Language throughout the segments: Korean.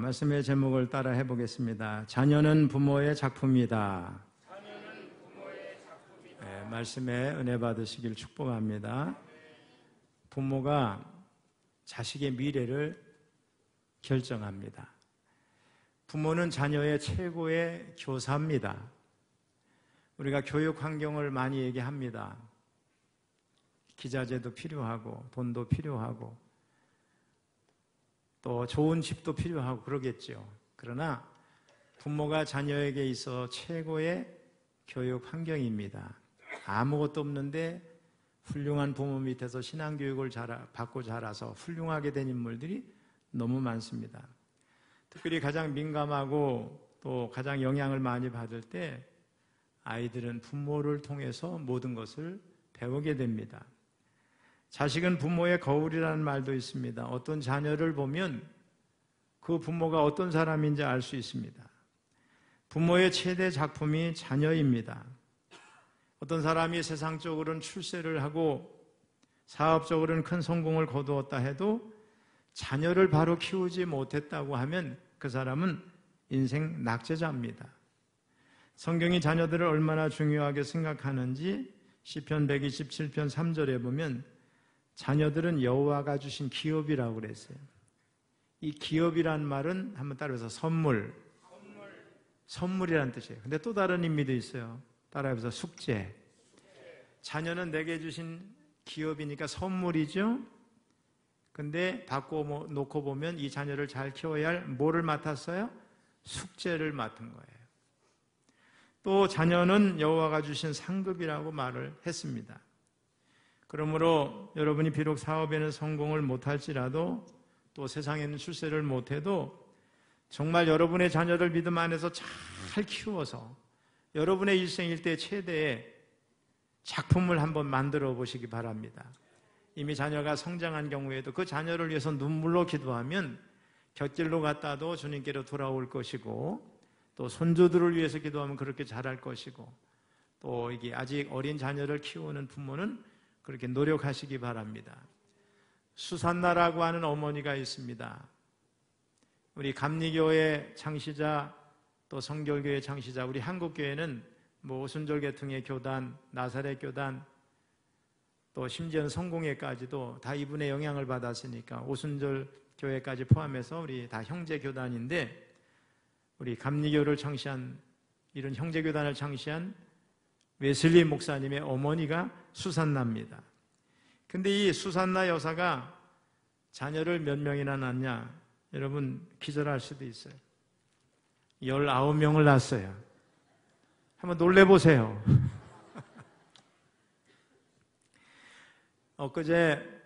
말씀의 제목을 따라 해보겠습니다. 자녀는 부모의 작품이다. 네, 말씀에 은혜 받으시길 축복합니다. 부모가 자식의 미래를 결정합니다. 부모는 자녀의 최고의 교사입니다. 우리가 교육 환경을 많이 얘기합니다. 기자재도 필요하고 돈도 필요하고 또 좋은 집도 필요하고 그러겠죠. 그러나 부모가 자녀에게 있어 최고의 교육 환경입니다. 아무것도 없는데 훌륭한 부모 밑에서 신앙교육을 받고 자라서 훌륭하게 된 인물들이 너무 많습니다. 특별히 가장 민감하고 또 가장 영향을 많이 받을 때 아이들은 부모를 통해서 모든 것을 배우게 됩니다. 자식은 부모의 거울이라는 말도 있습니다. 어떤 자녀를 보면 그 부모가 어떤 사람인지 알 수 있습니다. 부모의 최대 작품이 자녀입니다. 어떤 사람이 세상적으로는 출세를 하고 사업적으로는 큰 성공을 거두었다 해도 자녀를 바로 키우지 못했다고 하면 그 사람은 인생 낙제자입니다. 성경이 자녀들을 얼마나 중요하게 생각하는지 시편 127편 3절에 보면 자녀들은 여호와가 주신 기업이라고 그랬어요. 이 기업이란 말은 한번 따라해서 선물이라는 뜻이에요. 근데 또 다른 의미도 있어요. 따라해서 숙제. 자녀는 내게 주신 기업이니까 선물이죠. 근데 받고 놓고 보면 이 자녀를 잘 키워야 할 뭐를 맡았어요? 숙제를 맡은 거예요. 또 자녀는 여호와가 주신 상급이라고 말을 했습니다. 그러므로 여러분이 비록 사업에는 성공을 못할지라도 또 세상에는 출세를 못해도 정말 여러분의 자녀를 믿음 안에서 잘 키워서 여러분의 일생일대 최대의 작품을 한번 만들어 보시기 바랍니다. 이미 자녀가 성장한 경우에도 그 자녀를 위해서 눈물로 기도하면 곁길로 갔다도 주님께로 돌아올 것이고 또 손주들을 위해서 기도하면 그렇게 잘할 것이고 또 이게 아직 어린 자녀를 키우는 부모는 그렇게 노력하시기 바랍니다. 수산나라고 하는 어머니가 있습니다. 우리 감리교회 창시자 또 성결교회 창시자 우리 한국교회는 뭐 오순절 계통의 교단, 나사렛 교단 또 심지어는 성공회까지도 다 이분의 영향을 받았으니까 오순절 교회까지 포함해서 우리 다 형제 교단인데 우리 감리교를 창시한 이런 형제 교단을 창시한 웨슬리 목사님의 어머니가 수산나입니다. 근데 이 수산나 여사가 자녀를 몇 명이나 낳냐? 여러분 기절할 수도 있어요. 19명을 낳았어요. 한번 놀래보세요. 엊그제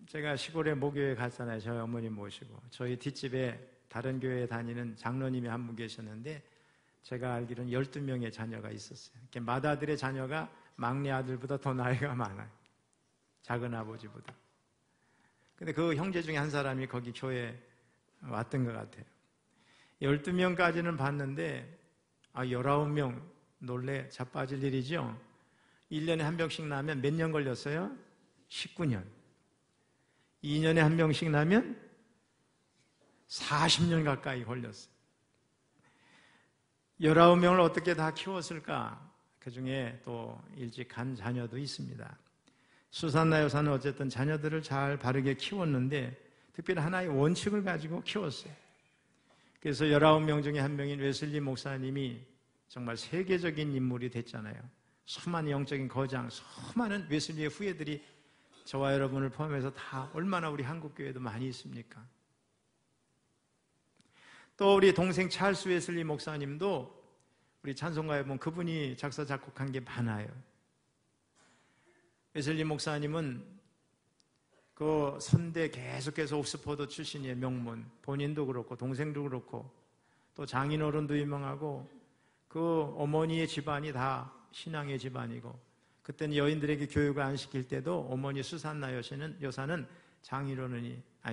제가 시골에 모교에 갔잖아요. 저희 어머니 모시고. 저희 뒷집에 다른 교회에 다니는 장로님이 한 분 계셨는데 제가 알기로는 12명의 자녀가 있었어요. 맏아들의 자녀가 막내 아들보다 더 나이가 많아요. 작은 아버지보다. 근데 그 형제 중에 한 사람이 거기 교회에 왔던 것 같아요. 12명까지는 봤는데 19명 놀래 자빠질 일이죠. 1년에 한 명씩 나면 몇 년 걸렸어요? 19년. 2년에 한 명씩 나면 40년 가까이 걸렸어요. 19명을 어떻게 다 키웠을까? 그 중에 또 일찍 간 자녀도 있습니다. 수산나 여사는 어쨌든 자녀들을 잘 바르게 키웠는데 특별히 하나의 원칙을 가지고 키웠어요. 그래서 19명 중에 한 명인 웨슬리 목사님이 정말 세계적인 인물이 됐잖아요. 수많은 영적인 거장, 수많은 웨슬리의 후예들이 저와 여러분을 포함해서 다 얼마나 우리 한국교회도 많이 있습니까? 또 우리 동생 찰스 웨슬리 목사님도 우리 찬송가에 보면 그분이 작사 작곡한 게 많아요. 웨슬리 목사님은 그 선대 계속해서 옥스퍼드 출신의 명문, 본인도 그렇고 동생도 그렇고 또 장인어른도 유명하고 그 어머니의 집안이 다 신앙의 집안이고 그때는 여인들에게 교육을 안 시킬 때도 어머니 수산나 여사는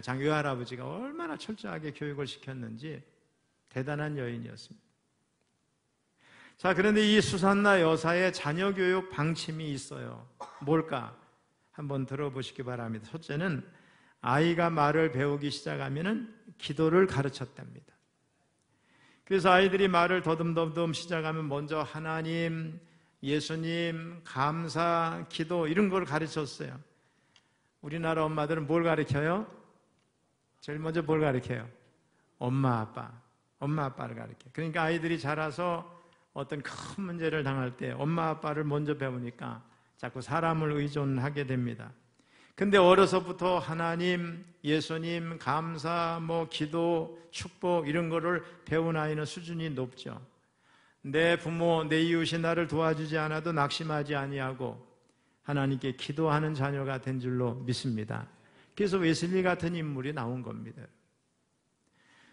장유할아버지가 얼마나 철저하게 교육을 시켰는지 대단한 여인이었습니다. 자, 그런데 이 수산나 여사의 자녀 교육 방침이 있어요. 뭘까? 한번 들어보시기 바랍니다. 첫째는 아이가 말을 배우기 시작하면은 기도를 가르쳤답니다. 그래서 아이들이 말을 더듬더듬 시작하면 먼저 하나님, 예수님, 감사, 기도 이런 걸 가르쳤어요. 우리나라 엄마들은 뭘 가르쳐요? 제일 먼저 뭘 가르쳐요? 엄마, 아빠. 엄마, 아빠를 가르쳐요. 그러니까 아이들이 자라서 어떤 큰 문제를 당할 때 엄마, 아빠를 먼저 배우니까 자꾸 사람을 의존하게 됩니다. 근데 어려서부터 하나님, 예수님, 감사, 기도, 축복 이런 거를 배운 아이는 수준이 높죠. 내 부모, 내 이웃이 나를 도와주지 않아도 낙심하지 아니하고 하나님께 기도하는 자녀가 된 줄로 믿습니다. 그래서 웨슬리 같은 인물이 나온 겁니다.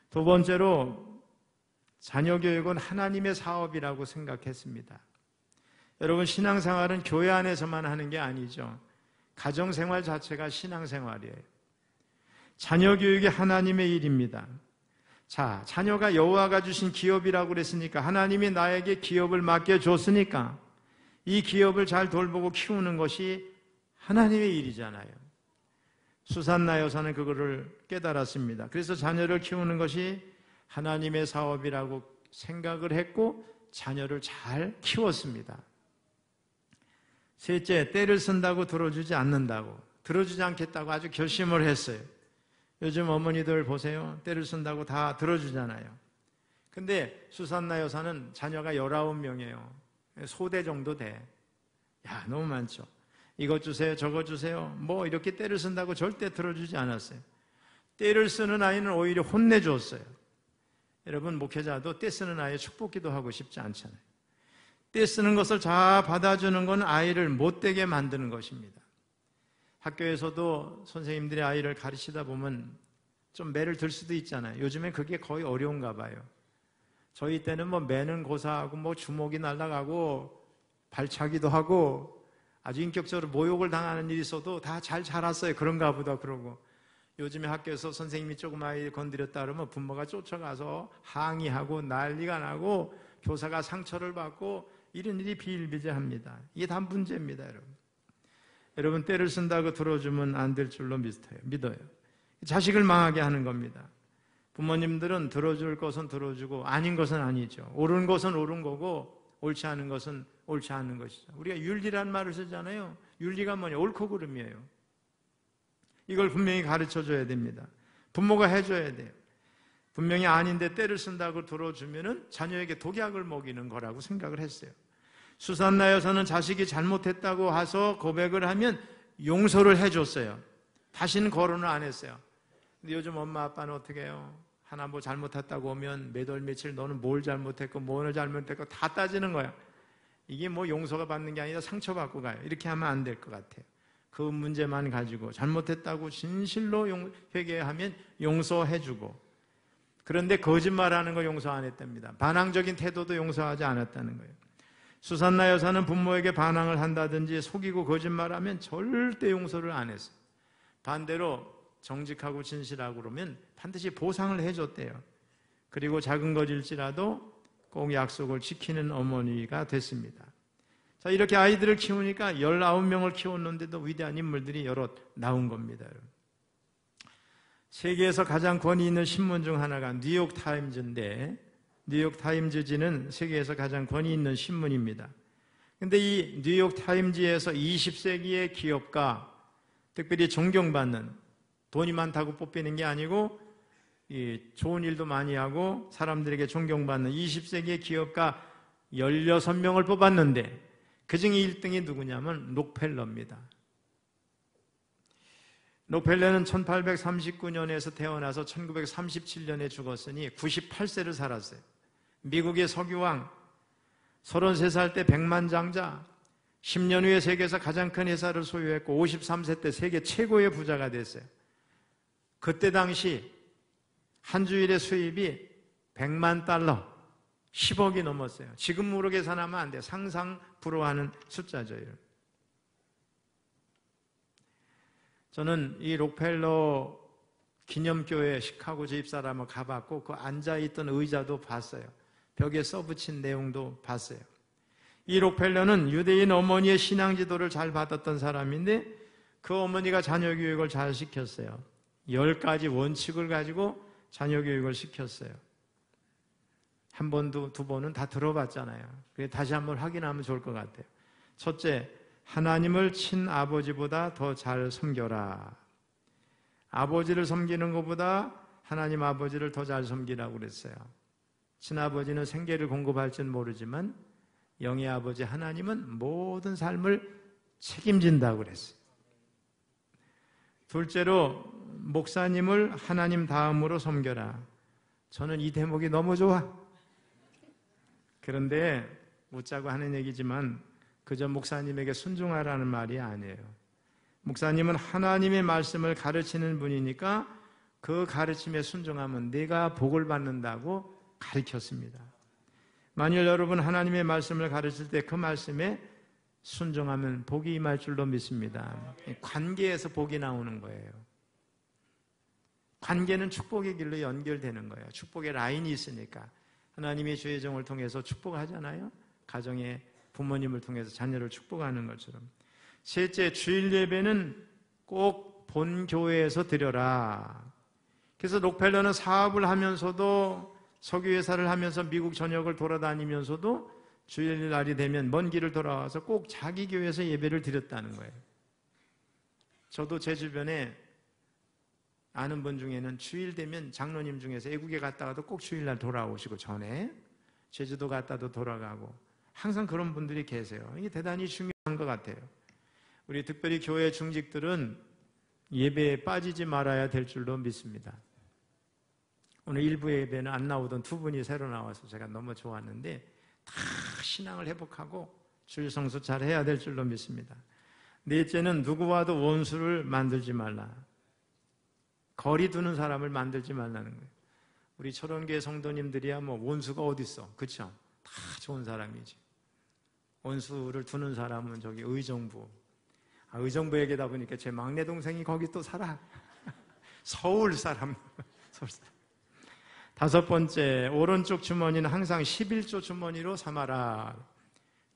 두 번째로 자녀 교육은 하나님의 사업이라고 생각했습니다. 여러분, 신앙생활은 교회 안에서만 하는 게 아니죠. 가정생활 자체가 신앙생활이에요. 자녀 교육이 하나님의 일입니다. 자, 자녀가 여호와가 주신 기업이라고 그랬으니까, 하나님이 나에게 기업을 맡겨줬으니까 이 기업을 잘 돌보고 키우는 것이 하나님의 일이잖아요. 수산나 여사는 그거를 깨달았습니다. 그래서 자녀를 키우는 것이 하나님의 사업이라고 생각을 했고 자녀를 잘 키웠습니다. 셋째, 때를 쓴다고 들어주지 않는다고, 들어주지 않겠다고 아주 결심을 했어요. 요즘 어머니들 보세요. 때를 쓴다고 다 들어주잖아요. 근데 수산나 여사는 자녀가 19명이에요. 소대 정도 돼. 야, 너무 많죠. 이것 주세요, 저것 주세요. 이렇게 때를 쓴다고 절대 들어주지 않았어요. 때를 쓰는 아이는 오히려 혼내줬어요. 여러분, 목회자도 때 쓰는 아이의 축복기도 하고 싶지 않잖아요. 때 쓰는 것을 잘 받아주는 건 아이를 못되게 만드는 것입니다. 학교에서도 선생님들이 아이를 가르치다 보면 좀 매를 들 수도 있잖아요. 요즘엔 그게 거의 어려운가 봐요. 저희 때는 매는 고사하고 주먹이 날아가고 발차기도 하고 아주 인격적으로 모욕을 당하는 일이 있어도 다 잘 자랐어요. 그런가 보다 그러고. 요즘에 학교에서 선생님이 조금 아이 건드렸다 그러면 부모가 쫓아가서 항의하고 난리가 나고 교사가 상처를 받고 이런 일이 비일비재합니다. 이게 다 문제입니다, 여러분. 여러분, 때를 쓴다고 들어주면 안 될 줄로 믿어요. 자식을 망하게 하는 겁니다. 부모님들은 들어줄 것은 들어주고 아닌 것은 아니죠. 옳은 것은 옳은 거고 옳지 않은 것은 옳지 않은 것이죠. 우리가 윤리란 말을 쓰잖아요. 윤리가 뭐냐? 옳고 그름이에요. 이걸 분명히 가르쳐줘야 됩니다. 부모가 해줘야 돼요. 분명히 아닌데 때를 쓴다고 들어주면은 자녀에게 독약을 먹이는 거라고 생각을 했어요. 수산나 여사는 자식이 잘못했다고 해서 고백을 하면 용서를 해줬어요. 다시는 거론을 안 했어요. 근데 요즘 엄마 아빠는 어떻게 해요? 하나 잘못했다고 오면 몇 월 며칠 너는 뭘 잘못했고 뭘 잘못했고 다 따지는 거야. 이게 용서가 받는 게 아니라 상처받고 가요. 이렇게 하면 안 될 것 같아요. 그 문제만 가지고 잘못했다고 진실로 회개하면 용서해주고, 그런데 거짓말하는 거 용서 안 했답니다. 반항적인 태도도 용서하지 않았다는 거예요. 수산나 여사는 부모에게 반항을 한다든지 속이고 거짓말하면 절대 용서를 안 했어요. 반대로 정직하고 진실하고 그러면 반드시 보상을 해줬대요. 그리고 작은 것일지라도 꼭 약속을 지키는 어머니가 됐습니다. 자, 이렇게 아이들을 키우니까 19명을 키웠는데도 위대한 인물들이 여럿 나온 겁니다. 세계에서 가장 권위 있는 신문 중 하나가 뉴욕타임즈인데, 뉴욕타임즈지는 세계에서 가장 권위 있는 신문입니다. 그런데 이 뉴욕타임즈에서 20세기의 기업가, 특별히 존경받는, 돈이 많다고 뽑히는 게 아니고 좋은 일도 많이 하고 사람들에게 존경받는 20세기의 기업가 16명을 뽑았는데 그중에 1등이 누구냐면 록펠러입니다. 록펠러는 1839년에서 태어나서 1937년에 죽었으니 98세를 살았어요. 미국의 석유왕, 33살 때 백만장자, 10년 후에 세계에서 가장 큰 회사를 소유했고 53세 때 세계 최고의 부자가 됐어요. 그때 당시 한 주일의 수입이 100만 달러, 10억이 넘었어요. 지금으로 계산하면 안 돼요. 상상 불허하는 숫자죠. 저는 이 록펠러 기념교회 시카고 집사람을 가봤고 그 앉아있던 의자도 봤어요. 벽에 써붙인 내용도 봤어요. 이 록펠러는 유대인 어머니의 신앙 지도를 잘 받았던 사람인데 그 어머니가 자녀 교육을 잘 시켰어요. 10가지 원칙을 가지고 자녀 교육을 시켰어요. 한 번도 두 번은 다 들어봤잖아요. 그래서 다시 한번 확인하면 좋을 것 같아요. 첫째, 하나님을 친아버지보다 더 잘 섬겨라. 아버지를 섬기는 것보다 하나님 아버지를 더 잘 섬기라고 그랬어요. 친아버지는 생계를 공급할지는 모르지만 영의 아버지 하나님은 모든 삶을 책임진다고 그랬어요. 둘째로, 목사님을 하나님 다음으로 섬겨라. 저는 이 대목이 너무 좋아. 그런데 웃자고 하는 얘기지만 그저 목사님에게 순종하라는 말이 아니에요. 목사님은 하나님의 말씀을 가르치는 분이니까 그 가르침에 순종하면 네가 복을 받는다고 가르쳤습니다. 만일 여러분 하나님의 말씀을 가르칠 때 그 말씀에 순종하면 복이 임할 줄로 믿습니다. 관계에서 복이 나오는 거예요. 관계는 축복의 길로 연결되는 거예요. 축복의 라인이 있으니까. 하나님의 주의 종을 통해서 축복하잖아요. 가정의 부모님을 통해서 자녀를 축복하는 것처럼. 셋째, 주일 예배는 꼭 본 교회에서 드려라. 그래서 록펠러는 사업을 하면서도 석유회사를 하면서 미국 전역을 돌아다니면서도 주일날이 되면 먼 길을 돌아와서 꼭 자기 교회에서 예배를 드렸다는 거예요. 저도 제 주변에 아는 분 중에는 주일 되면 장로님 중에서 애국에 갔다가도 꼭 주일날 돌아오시고 전에 제주도 갔다도 돌아가고 항상 그런 분들이 계세요. 이게 대단히 중요한 것 같아요. 우리 특별히 교회 중직들은 예배에 빠지지 말아야 될 줄로 믿습니다. 오늘 일부 예배는 안 나오던 두 분이 새로 나와서 제가 너무 좋았는데 다 신앙을 회복하고 주일 성수 잘 해야 될 줄로 믿습니다. 넷째는 누구와도 원수를 만들지 말라. 거리 두는 사람을 만들지 말라는 거예요. 우리 철원교회 성도님들이야 뭐 원수가 어디 있어, 그렇죠? 다 좋은 사람이지. 원수를 두는 사람은 저기 의정부. 의정부 얘기다 보니까 제 막내 동생이 거기 또 살아. 서울 사람. 서울 사람. 다섯 번째, 오른쪽 주머니는 항상 11조 주머니로 삼아라.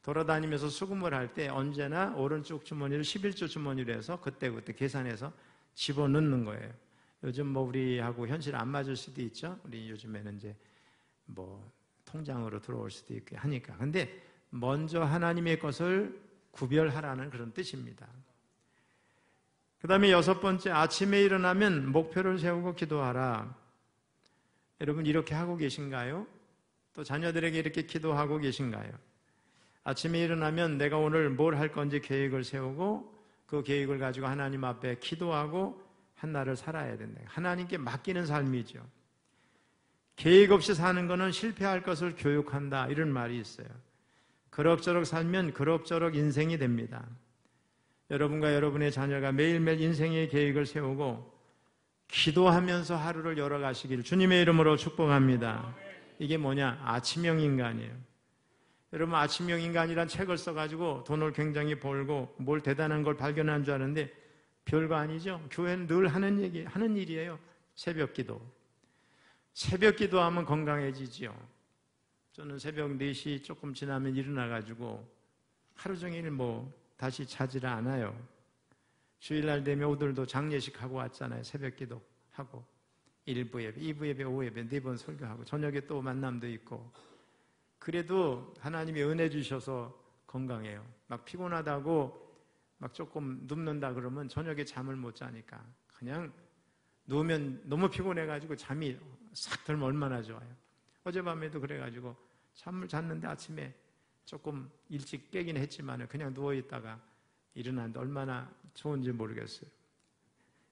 돌아다니면서 수금을 할 때 언제나 오른쪽 주머니를 11조 주머니로 해서 그때그때 계산해서 집어넣는 거예요. 요즘 뭐 우리하고 현실 안 맞을 수도 있죠. 우리 요즘에는 이제 뭐 통장으로 들어올 수도 있고 하니까. 근데 먼저 하나님의 것을 구별하라는 그런 뜻입니다. 그 다음에 여섯 번째, 아침에 일어나면 목표를 세우고 기도하라. 여러분 이렇게 하고 계신가요? 또 자녀들에게 이렇게 기도하고 계신가요? 아침에 일어나면 내가 오늘 뭘 할 건지 계획을 세우고 그 계획을 가지고 하나님 앞에 기도하고 한 날을 살아야 된다. 하나님께 맡기는 삶이죠. 계획 없이 사는 것은 실패할 것을 교육한다, 이런 말이 있어요. 그럭저럭 살면 그럭저럭 인생이 됩니다. 여러분과 여러분의 자녀가 매일매일 인생의 계획을 세우고 기도하면서 하루를 열어가시길 주님의 이름으로 축복합니다. 이게 뭐냐? 아침형 인간이에요. 여러분 아침형 인간이란 책을 써가지고 돈을 굉장히 벌고 뭘 대단한 걸 발견한 줄 아는데 별거 아니죠. 교회는 늘 하는 얘기, 하는 일이에요. 새벽 기도. 새벽 기도하면 건강해지지요. 저는 새벽 4시 조금 지나면 일어나가지고 하루 종일 뭐 다시 자지를 않아요. 주일날 되면 오늘도 장례식 하고 왔잖아요. 새벽 기도 하고 1부 예배, 2부 예배, 5부 예배 4번 설교하고 저녁에 또 만남도 있고. 그래도 하나님이 은혜 주셔서 건강해요. 막 피곤하다고 막 조금 눕는다 그러면 저녁에 잠을 못 자니까 그냥 누우면 너무 피곤해가지고 잠이 싹 들면 얼마나 좋아요. 어젯밤에도 그래가지고 잠을 잤는데 아침에 조금 일찍 깨긴 했지만 그냥 누워있다가 일어났는데 얼마나 좋은지 모르겠어요.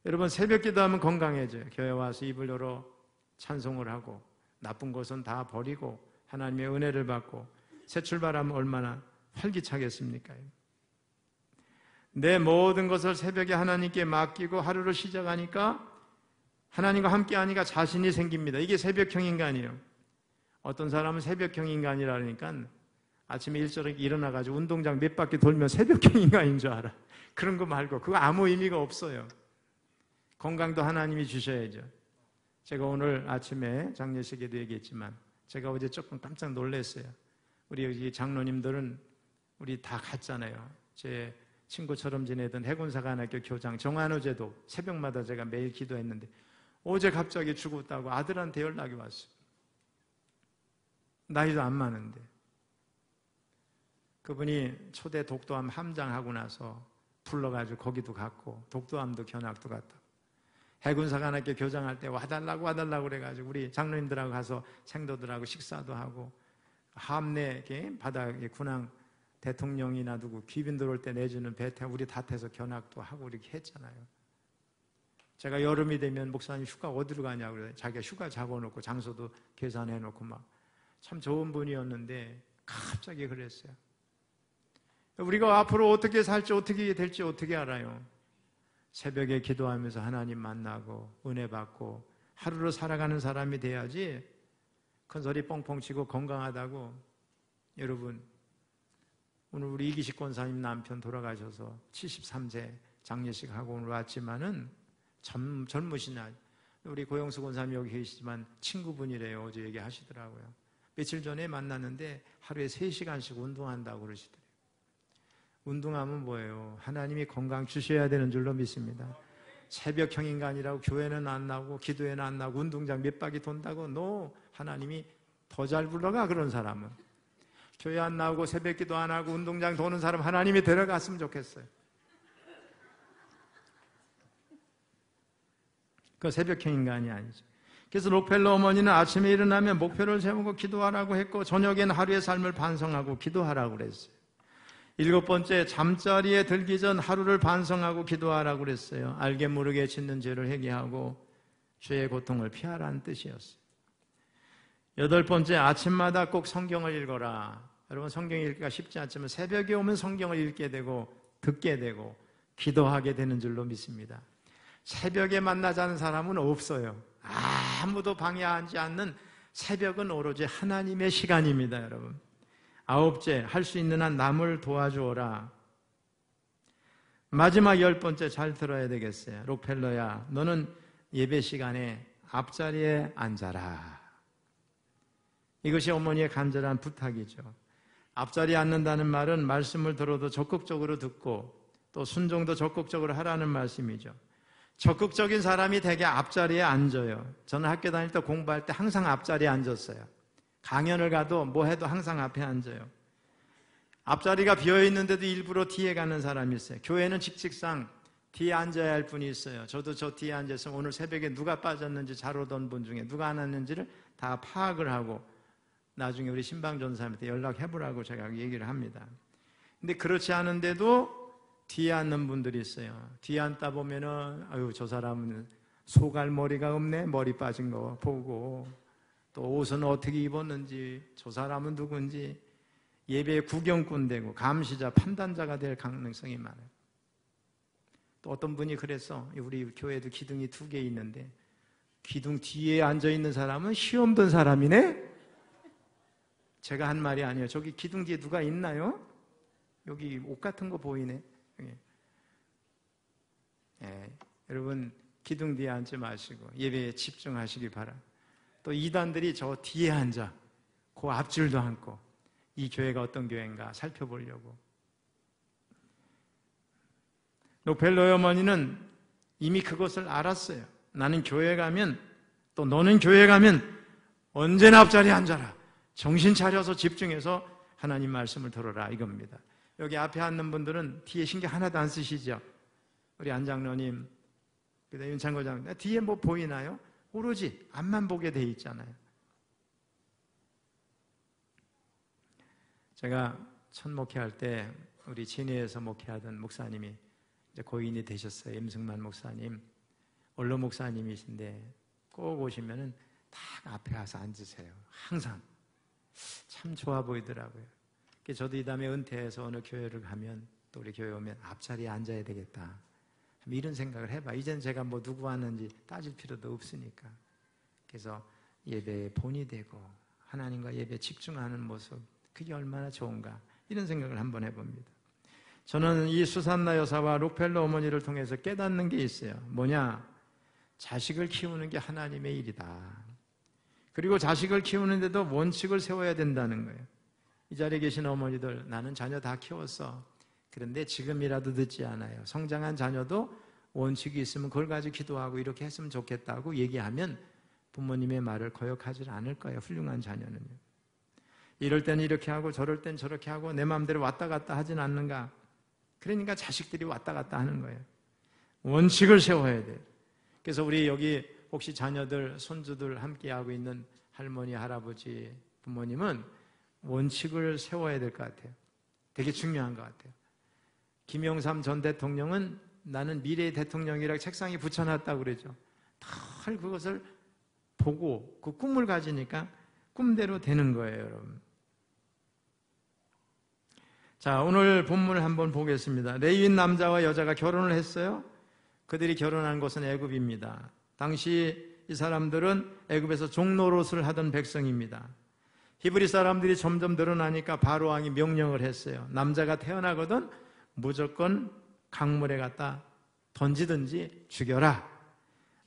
여러분 새벽 기도하면 건강해져요. 교회 와서 입을 열어 찬송을 하고 나쁜 것은 다 버리고 하나님의 은혜를 받고 새 출발하면 얼마나 활기차겠습니까? 내 모든 것을 새벽에 하나님께 맡기고 하루를 시작하니까 하나님과 함께하니까 자신이 생깁니다. 이게 새벽형 인간이에요. 어떤 사람은 새벽형 인간이라니까 아침에 일찍 일어나가지고 운동장 몇 바퀴 돌면 새벽형 인간인 줄 알아. 그런 거 말고 그거 아무 의미가 없어요. 건강도 하나님이 주셔야죠. 제가 오늘 아침에 장례식에도 얘기했지만 제가 어제 조금 깜짝 놀랐어요. 우리 여기 장로님들은 우리 다 갔잖아요. 제 친구처럼 지내던 해군사관학교 교장 정한우 제도 새벽마다 제가 매일 기도했는데 어제 갑자기 죽었다고 아들한테 연락이 왔어요. 나이도 안 많은데. 그분이 초대 독도함 함장하고 나서 불러가지고 거기도 갔고 독도함도 견학도 갔다. 해군사관학교 교장할 때 와달라고 그래가지고 우리 장로님들하고 가서 생도들하고 식사도 하고 함내 바닥에 군항 대통령이나 누구 귀빈 들어올 때 내주는 배 타 우리 다 타서 견학도 하고 이렇게 했잖아요. 제가 여름이 되면 목사님 휴가 어디로 가냐고 그래요. 자기가 휴가 잡아놓고 장소도 계산해놓고 막 참 좋은 분이었는데 갑자기 그랬어요. 우리가 앞으로 어떻게 살지 어떻게 될지 어떻게 알아요? 새벽에 기도하면서 하나님 만나고 은혜 받고 하루를 살아가는 사람이 돼야지 큰 소리 뻥뻥 치고 건강하다고. 여러분 오늘 우리 이기식 권사님 남편 돌아가셔서 73세 장례식 하고 오늘 왔지만은 젊으시나 우리 고영수 권사님 여기 계시지만 친구분이래요. 어제 얘기하시더라고요. 며칠 전에 만났는데 하루에 3시간씩 운동한다고 그러시더래요. 운동하면 뭐예요? 하나님이 건강 주셔야 되는 줄로 믿습니다. 새벽형 인간이라고 교회는 안 나오고 기도회는 안 나오고 운동장 몇 바퀴 돈다고 너 하나님이 더 잘 불러가. 그런 사람은 교회 안 나오고 새벽기도 안 하고 운동장 도는 사람 하나님이 데려갔으면 좋겠어요. 그 새벽형 인간이 아니죠. 그래서 록펠러 어머니는 아침에 일어나면 목표를 세우고 기도하라고 했고 저녁에는 하루의 삶을 반성하고 기도하라고 그랬어요. 7번째, 잠자리에 들기 전 하루를 반성하고 기도하라고 그랬어요. 알게 모르게 짓는 죄를 회개하고 죄의 고통을 피하라는 뜻이었어요. 8번째, 아침마다 꼭 성경을 읽어라. 여러분 성경 읽기가 쉽지 않지만 새벽에 오면 성경을 읽게 되고 듣게 되고 기도하게 되는 줄로 믿습니다. 새벽에 만나자는 사람은 없어요. 아무도 방해하지 않는 새벽은 오로지 하나님의 시간입니다, 여러분. 9째, 할 수 있는 한 남을 도와주어라. 마지막 10번째 잘 들어야 되겠어요. 록펠러야, 너는 예배 시간에 앞자리에 앉아라. 이것이 어머니의 간절한 부탁이죠. 앞자리에 앉는다는 말은 말씀을 들어도 적극적으로 듣고 또 순종도 적극적으로 하라는 말씀이죠. 적극적인 사람이 대개 앞자리에 앉아요. 저는 학교 다닐 때 공부할 때 항상 앞자리에 앉았어요. 강연을 가도 뭐 해도 항상 앞에 앉아요. 앞자리가 비어있는데도 일부러 뒤에 가는 사람이 있어요. 교회는 직책상 뒤에 앉아야 할 분이 있어요. 저도 저 뒤에 앉아서 오늘 새벽에 누가 빠졌는지 잘 오던 분 중에 누가 안 왔는지를 다 파악을 하고 나중에 우리 신방전사님한테 연락해보라고 제가 얘기를 합니다. 근데 그렇지 않은데도 뒤에 앉는 분들이 있어요. 뒤에 앉다 보면은 아유 저 사람은 소갈머리가 없네. 머리 빠진 거 보고 또 옷은 어떻게 입었는지 저 사람은 누군지 예배 구경꾼 되고 감시자 판단자가 될 가능성이 많아요. 또 어떤 분이 그래서 우리 교회도 기둥이 2개 있는데 기둥 뒤에 앉아있는 사람은 시험 든 사람이네? 제가 한 말이 아니에요. 저기 기둥 뒤에 누가 있나요? 여기 옷 같은 거 보이네. 여러분 기둥 뒤에 앉지 마시고 예배에 집중하시기 바랍니다. 또 이단들이 저 뒤에 앉아 그 앞줄도 앉고 이 교회가 어떤 교회인가 살펴보려고. 록펠러의 어머니는 이미 그것을 알았어요. 나는 교회 가면 또 너는 교회 가면 언제나 앞자리에 앉아라. 정신 차려서 집중해서 하나님 말씀을 들어라 이겁니다. 여기 앞에 앉는 분들은 뒤에 신경 하나도 안 쓰시죠? 우리 안장로님, 그다음에 윤창고장 뒤에 뭐 보이나요? 오로지 앞만 보게 돼 있잖아요. 제가 첫 목회할 때 우리 진해에서 목회하던 목사님이 이제 고인이 되셨어요. 임승만 목사님, 원로 목사님이신데 꼭 오시면은 딱 앞에 가서 앉으세요. 항상 참 좋아 보이더라고요. 저도 이 다음에 은퇴해서 어느 교회를 가면 또 우리 교회 오면 앞자리에 앉아야 되겠다. 이런 생각을 해봐. 이젠 제가 뭐 누구 왔는지 따질 필요도 없으니까. 그래서 예배에 본이 되고 하나님과 예배에 집중하는 모습, 그게 얼마나 좋은가 이런 생각을 한번 해봅니다. 저는 이 수산나 여사와 록펠러 어머니를 통해서 깨닫는 게 있어요. 뭐냐? 자식을 키우는 게 하나님의 일이다. 그리고 자식을 키우는데도 원칙을 세워야 된다는 거예요. 이 자리에 계신 어머니들, 나는 자녀 다 키웠어. 그런데 지금이라도 늦지 않아요. 성장한 자녀도 원칙이 있으면 그걸 가지고 기도하고 이렇게 했으면 좋겠다고 얘기하면 부모님의 말을 거역하지 않을 거예요. 훌륭한 자녀는요. 이럴 땐 이렇게 하고 저럴 땐 저렇게 하고 내 마음대로 왔다 갔다 하진 않는가? 그러니까 자식들이 왔다 갔다 하는 거예요. 원칙을 세워야 돼요. 그래서 우리 여기 혹시 자녀들, 손주들 함께하고 있는 할머니, 할아버지, 부모님은 원칙을 세워야 될 것 같아요. 되게 중요한 것 같아요. 김영삼 전 대통령은 나는 미래의 대통령이라고 책상에 붙여놨다고 그러죠. 늘 그것을 보고 그 꿈을 가지니까 꿈대로 되는 거예요, 여러분. 자, 오늘 본문을 한번 보겠습니다. 레위인 남자와 여자가 결혼을 했어요. 그들이 결혼한 곳은 애굽입니다. 당시 이 사람들은 애굽에서 종노릇을 하던 백성입니다. 히브리 사람들이 점점 늘어나니까 바로 왕이 명령을 했어요. 남자가 태어나거든 무조건 강물에 갖다 던지든지 죽여라.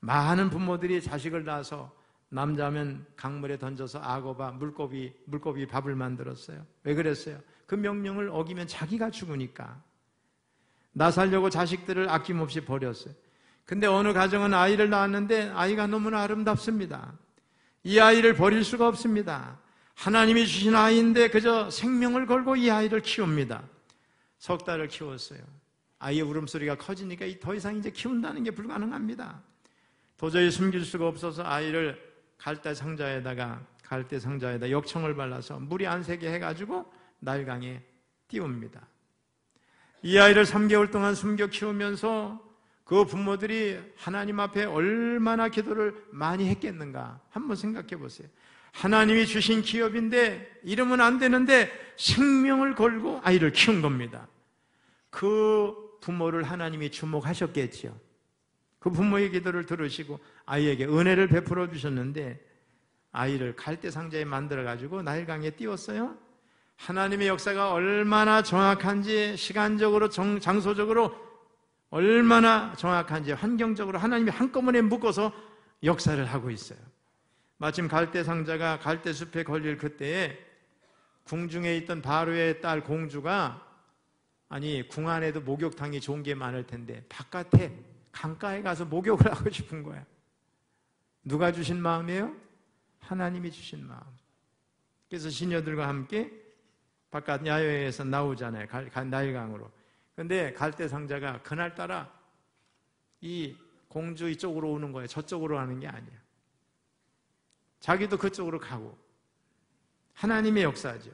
많은 부모들이 자식을 낳아서 남자면 강물에 던져서 악어바, 물고기 밥을 만들었어요. 왜 그랬어요? 그 명령을 어기면 자기가 죽으니까. 나 살려고 자식들을 아낌없이 버렸어요. 근데 어느 가정은 아이를 낳았는데 아이가 너무나 아름답습니다. 이 아이를 버릴 수가 없습니다. 하나님이 주신 아이인데 그저 생명을 걸고 이 아이를 키웁니다. 석 달을 키웠어요. 아이의 울음소리가 커지니까 더 이상 이제 키운다는 게 불가능합니다. 도저히 숨길 수가 없어서 아이를 갈대 상자에다 역청을 발라서 물이 안 새게 해가지고 나일강에 띄웁니다. 이 아이를 3개월 동안 숨겨 키우면서 그 부모들이 하나님 앞에 얼마나 기도를 많이 했겠는가 한번 생각해 보세요. 하나님이 주신 기업인데 이러면 안 되는데 생명을 걸고 아이를 키운 겁니다. 그 부모를 하나님이 주목하셨겠지요. 그 부모의 기도를 들으시고 아이에게 은혜를 베풀어 주셨는데 아이를 갈대 상자에 만들어 가지고 나일강에 띄웠어요. 하나님의 역사가 얼마나 정확한지, 시간적으로 장소적으로 얼마나 정확한지, 환경적으로 하나님이 한꺼번에 묶어서 역사를 하고 있어요. 마침 갈대 상자가 갈대 숲에 걸릴 그때에 궁중에 있던 바로의 딸 공주가, 아니 궁 안에도 목욕탕이 좋은 게 많을 텐데 바깥에 강가에 가서 목욕을 하고 싶은 거야. 누가 주신 마음이에요? 하나님이 주신 마음. 그래서 시녀들과 함께 바깥 야외에서 나오잖아요. 나일강으로. 근데 갈대 상자가 그날따라 이 공주 이쪽으로 오는 거예요. 저쪽으로 가는 게 아니야. 자기도 그쪽으로 가고. 하나님의 역사죠.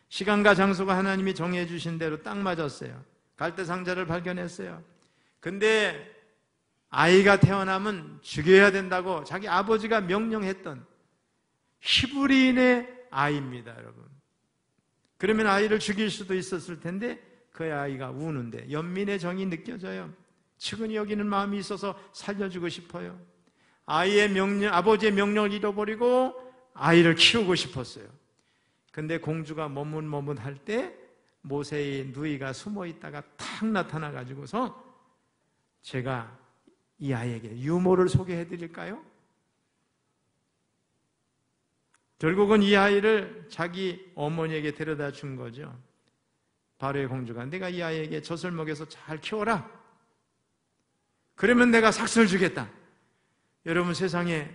시간과 장소가 하나님이 정해 주신 대로 딱 맞았어요. 갈대 상자를 발견했어요. 근데 아이가 태어나면 죽여야 된다고 자기 아버지가 명령했던 히브리인의 아이입니다, 여러분. 그러면 아이를 죽일 수도 있었을 텐데 그 아이가 우는데 연민의 정이 느껴져요. 측은히 여기는 마음이 있어서 살려주고 싶어요. 아버지의 명령을 잃어버리고 아이를 키우고 싶었어요. 근데 공주가 머뭇머뭇할 때 모세의 누이가 숨어 있다가 탁 나타나가지고서 제가 이 아이에게 유모를 소개해 드릴까요? 결국은 이 아이를 자기 어머니에게 데려다 준 거죠. 바로의 공주가 내가 이 아이에게 젖을 먹여서 잘 키워라. 그러면 내가 삭슬 주겠다. 여러분, 세상에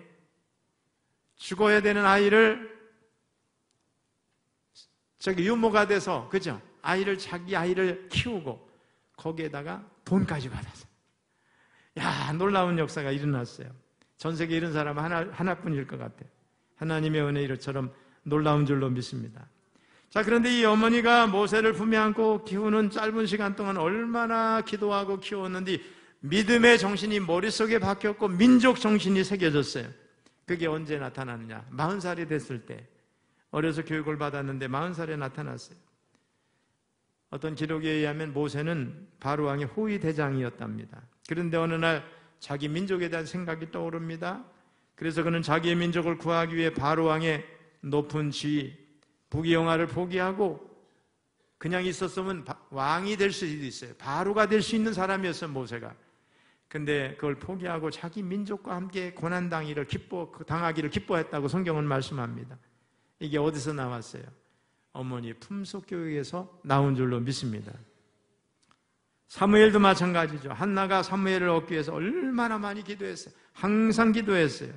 죽어야 되는 아이를 유모가 돼서, 그죠? 자기 아이를 키우고 거기에다가 돈까지 받았어요. 야, 놀라운 역사가 일어났어요. 전 세계에 이런 사람은 하나뿐일 것 같아요. 하나님의 은혜 이처럼 놀라운 줄로 믿습니다. 자, 그런데 이 어머니가 모세를 품에 안고 키우는 짧은 시간 동안 얼마나 기도하고 키웠는지 믿음의 정신이 머릿속에 박혔고 민족 정신이 새겨졌어요. 그게 언제 나타나느냐? 40살이 됐을 때. 어려서 교육을 받았는데 40살에 나타났어요. 어떤 기록에 의하면 모세는 바로 왕의 호위 대장이었답니다. 그런데 어느 날 자기 민족에 대한 생각이 떠오릅니다. 그래서 그는 자기의 민족을 구하기 위해 바로 왕의 높은 지위, 부귀영화를 포기하고 그냥 있었으면 왕이 될 수도 있어요. 바로가 될 수 있는 사람이었어요, 모세가. 근데 그걸 포기하고 자기 민족과 함께 고난당하기를 기뻐했다고 성경은 말씀합니다. 이게 어디서 나왔어요? 어머니 품속 교육에서 나온 줄로 믿습니다. 사무엘도 마찬가지죠. 한나가 사무엘을 얻기 위해서 얼마나 많이 기도했어요. 항상 기도했어요.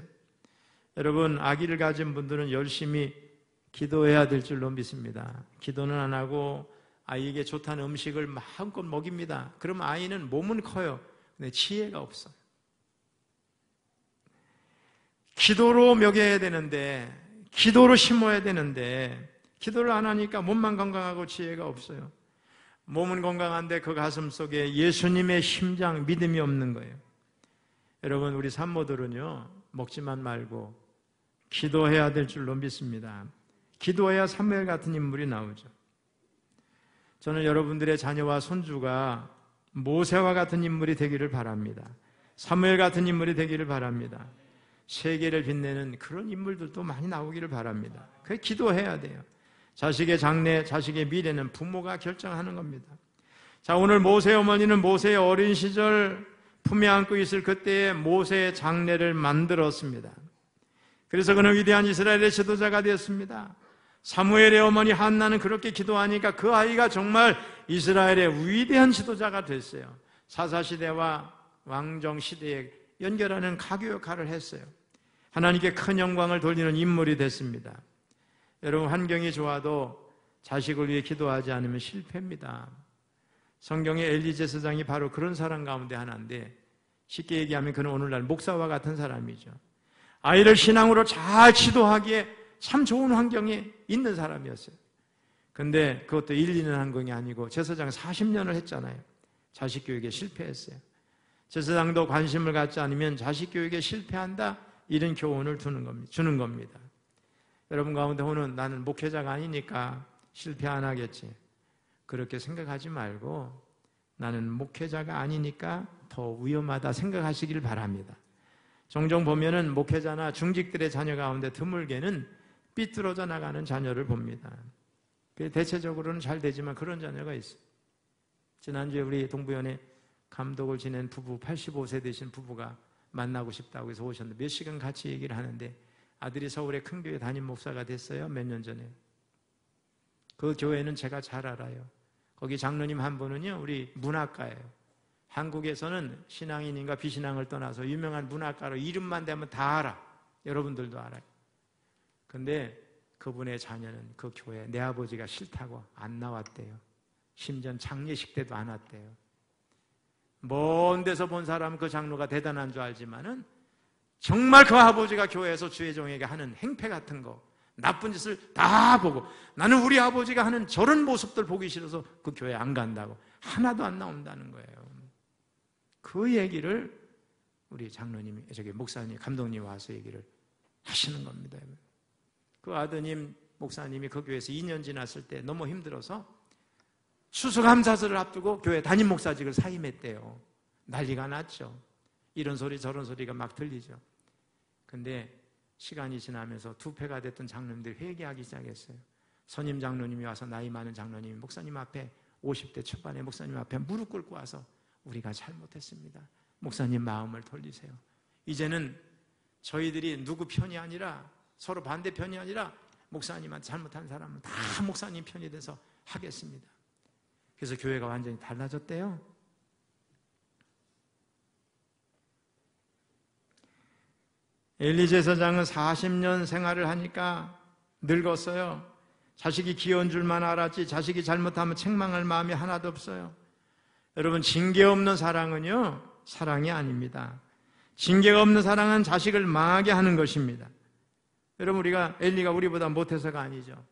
여러분, 아기를 가진 분들은 열심히 기도해야 될 줄로 믿습니다. 기도는 안 하고 아이에게 좋다는 음식을 마음껏 먹입니다. 그럼 아이는 몸은 커요. 근데 지혜가 없어요. 기도로 먹여야 되는데, 기도로 심어야 되는데, 기도를 안 하니까 몸만 건강하고 지혜가 없어요. 몸은 건강한데 그 가슴 속에 예수님의 심장, 믿음이 없는 거예요. 여러분, 우리 산모들은요, 먹지만 말고 기도해야 될 줄로 믿습니다. 기도해야 사무엘 같은 인물이 나오죠. 저는 여러분들의 자녀와 손주가 모세와 같은 인물이 되기를 바랍니다. 사무엘 같은 인물이 되기를 바랍니다. 세계를 빛내는 그런 인물들도 많이 나오기를 바랍니다. 그래 기도해야 돼요. 자식의 장래, 자식의 미래는 부모가 결정하는 겁니다. 자, 오늘 모세 어머니는 모세의 어린 시절 품에 안고 있을 그때의 모세의 장래를 만들었습니다. 그래서 그는 위대한 이스라엘의 지도자가 되었습니다. 사무엘의 어머니 한나는 그렇게 기도하니까 그 아이가 정말 이스라엘의 위대한 지도자가 됐어요. 사사시대와 왕정시대에 연결하는 가교 역할을 했어요. 하나님께 큰 영광을 돌리는 인물이 됐습니다. 여러분, 환경이 좋아도 자식을 위해 기도하지 않으면 실패입니다. 성경의 엘리 제사장이 바로 그런 사람 가운데 하나인데, 쉽게 얘기하면 그는 오늘날 목사와 같은 사람이죠. 아이를 신앙으로 잘 지도하기에 참 좋은 환경에 있는 사람이었어요. 근데 그것도 1, 2년 한 것이 아니고 제사장 40년을 했잖아요. 자식 교육에 실패했어요. 제사장도 관심을 갖지 않으면 자식 교육에 실패한다, 이런 교훈을 주는 겁니다. 여러분 가운데 오는 나는 목회자가 아니니까 실패 안 하겠지, 그렇게 생각하지 말고 나는 목회자가 아니니까 더 위험하다 생각하시길 바랍니다. 종종 보면은 목회자나 중직들의 자녀 가운데 드물게는 삐뚤어져 나가는 자녀를 봅니다. 대체적으로는 잘 되지만 그런 자녀가 있어요. 지난주에 우리 동부연에 감독을 지낸 부부, 85세 되신 부부가 만나고 싶다고 해서 오셨는데 몇 시간 같이 얘기를 하는데 아들이 서울의 큰 교회 담임 목사가 됐어요. 몇 년 전에. 그 교회는 제가 잘 알아요. 거기 장로님 한 분은요, 우리 문학가예요. 한국에서는 신앙인인가 비신앙을 떠나서 유명한 문학가로 이름만 대면 다 알아. 여러분들도 알아요. 근데 그분의 자녀는 그 교회에 내 아버지가 싫다고 안 나왔대요. 심지어 장례식 때도 안 왔대요. 먼 데서 본 사람은 그 장로가 대단한 줄 알지만은 정말 그 아버지가 교회에서 주의 종에게 하는 행패 같은 거, 나쁜 짓을 다 보고 나는 우리 아버지가 하는 저런 모습들 보기 싫어서 그 교회 안 간다고 하나도 안 나온다는 거예요. 그 얘기를 우리 장로님이, 목사님, 감독님 와서 얘기를 하시는 겁니다. 그 아드님 목사님이 그 교회에서 2년 지났을 때 너무 힘들어서 추수감사절을 앞두고 교회 담임 목사직을 사임했대요. 난리가 났죠. 이런 소리 저런 소리가 막 들리죠. 근데 시간이 지나면서 두패가 됐던 장로님들이 회개하기 시작했어요. 선임 장로님이 와서 나이 많은 장로님이 목사님 앞에 50대 초반의 목사님 앞에 무릎 꿇고 와서 우리가 잘못했습니다. 목사님 마음을 돌리세요. 이제는 저희들이 누구 편이 아니라 서로 반대편이 아니라 목사님한테 잘못한 사람은 다 목사님 편이 돼서 하겠습니다. 그래서 교회가 완전히 달라졌대요. 엘리 제사장은 40년 생활을 하니까 늙었어요. 자식이 귀여운 줄만 알았지 자식이 잘못하면 책망할 마음이 하나도 없어요. 여러분, 징계 없는 사랑은요, 사랑이 아닙니다. 징계가 없는 사랑은 자식을 망하게 하는 것입니다. 여러분, 엘리가 우리보다 못해서가 아니죠.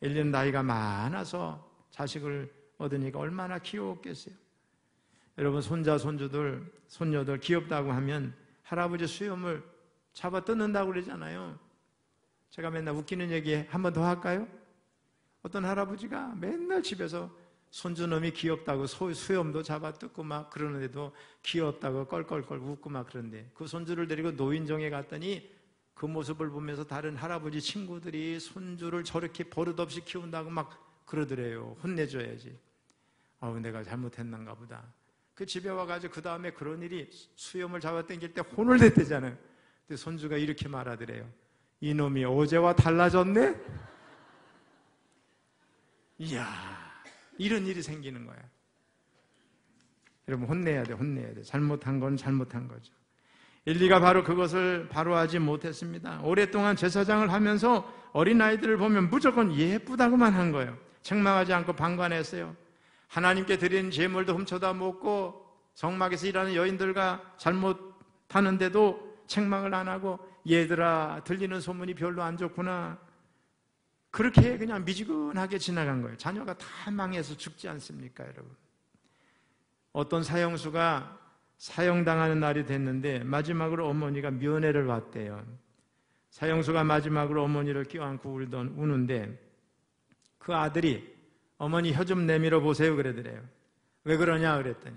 엘리는 나이가 많아서 자식을 얻으니까 얼마나 귀여웠겠어요. 여러분, 손자, 손주들, 손녀들 귀엽다고 하면 할아버지 수염을 잡아 뜯는다고 그러잖아요. 제가 맨날 웃기는 얘기 한 번 더 할까요? 어떤 할아버지가 맨날 집에서 손주놈이 귀엽다고 수염도 잡아 뜯고 막 그러는데도 귀엽다고 껄껄껄 웃고 막 그런데 그 손주를 데리고 노인정에 갔더니 그 모습을 보면서 다른 할아버지 친구들이 손주를 저렇게 버릇없이 키운다고 막 그러더래요. 혼내줘야지. 내가 잘못했는가 보다. 그 집에 와가지고 그 다음에 그런 일이 수염을 잡아당길 때 혼을 냈대잖아요. 근데 손주가 이렇게 말하더래요. 이놈이 어제와 달라졌네? 이야, 이런 일이 생기는 거야. 여러분, 혼내야 돼. 잘못한 건 잘못한 거죠. 엘리가 바로 그것을 바로 하지 못했습니다. 오랫동안 제사장을 하면서 어린아이들을 보면 무조건 예쁘다고만 한 거예요. 책망하지 않고 방관했어요. 하나님께 드리는 제물도 훔쳐다 먹고 성막에서 일하는 여인들과 잘못하는데도 책망을 안 하고 얘들아 들리는 소문이 별로 안 좋구나, 그렇게 그냥 미지근하게 지나간 거예요. 자녀가 다 망해서 죽지 않습니까, 여러분? 어떤 사형수가 사형당하는 날이 됐는데 마지막으로 어머니가 면회를 왔대요. 사형수가 마지막으로 어머니를 껴안고 우는데 그 아들이 어머니 혀 좀 내밀어 보세요 그러더래요. 왜 그러냐 그랬더니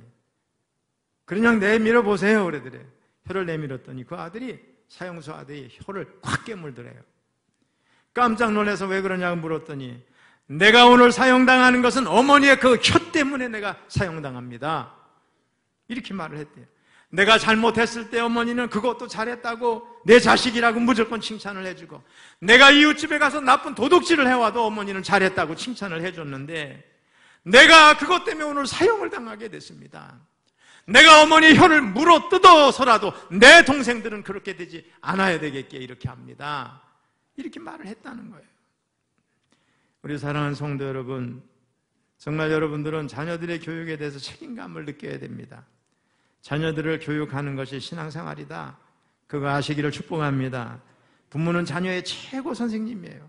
그냥 내밀어 보세요 그러더래요. 혀를 내밀었더니 그 아들이, 사형수 아들이 혀를 콱 깨물더래요. 깜짝 놀라서 왜 그러냐고 물었더니 내가 오늘 사형당하는 것은 어머니의 그 혀 때문에 내가 사형당합니다, 이렇게 말을 했대요. 내가 잘못했을 때 어머니는 그것도 잘했다고 내 자식이라고 무조건 칭찬을 해주고, 내가 이웃집에 가서 나쁜 도둑질을 해와도 어머니는 잘했다고 칭찬을 해줬는데 내가 그것 때문에 오늘 사형을 당하게 됐습니다. 내가 어머니의 혀를 물어 뜯어서라도 내 동생들은 그렇게 되지 않아야 되겠게 이렇게 합니다, 이렇게 말을 했다는 거예요. 우리 사랑하는 성도 여러분, 정말 여러분들은 자녀들의 교육에 대해서 책임감을 느껴야 됩니다. 자녀들을 교육하는 것이 신앙생활이다, 그거 아시기를 축복합니다. 부모는 자녀의 최고 선생님이에요.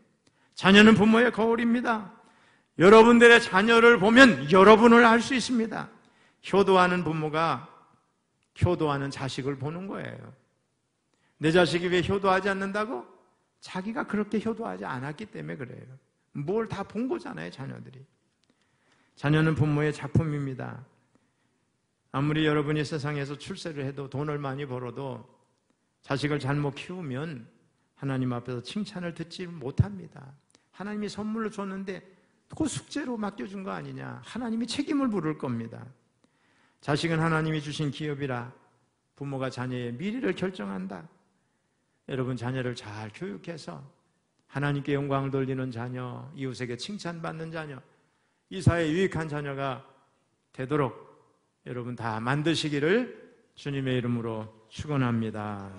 자녀는 부모의 거울입니다. 여러분들의 자녀를 보면 여러분을 알 수 있습니다. 효도하는 부모가 효도하는 자식을 보는 거예요. 내 자식이 왜 효도하지 않는다고? 자기가 그렇게 효도하지 않았기 때문에 그래요. 뭘 다 본 거잖아요, 자녀들이. 자녀는 부모의 작품입니다. 아무리 여러분이 세상에서 출세를 해도 돈을 많이 벌어도 자식을 잘못 키우면 하나님 앞에서 칭찬을 듣지 못합니다. 하나님이 선물로 줬는데 그 숙제로 맡겨준 거 아니냐, 하나님이 책임을 물을 겁니다. 자식은 하나님이 주신 기업이라 부모가 자녀의 미래를 결정한다. 여러분, 자녀를 잘 교육해서 하나님께 영광을 돌리는 자녀, 이웃에게 칭찬받는 자녀, 이 사회에 유익한 자녀가 되도록 여러분 다 만드시기를 주님의 이름으로 축원합니다.